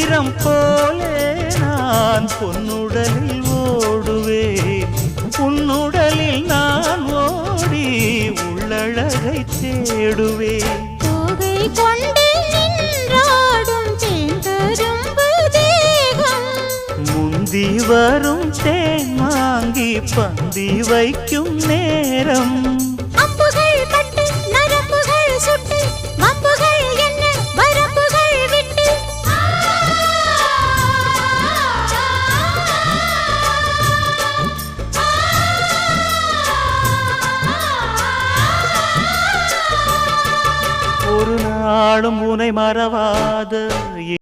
வைரம் போலே நான் பொன்னுடலில் ஓடுவேன், உன்னுடலில் நான் ஓடி உள்ளழகை தேடுவேன். தோகை கொண்டு நின்றாடும் தேங்கரும்பு தேகம், முந்தி வரும் தேன் வாங்கி பந்தி வைக்கும் நேரம். அம்புகள் பட்டு நரம்புகள் சுட்டு வம்புகள் என்ன வரம்புகள் விட்டு. ஒரு நாளும் உனை மறவாத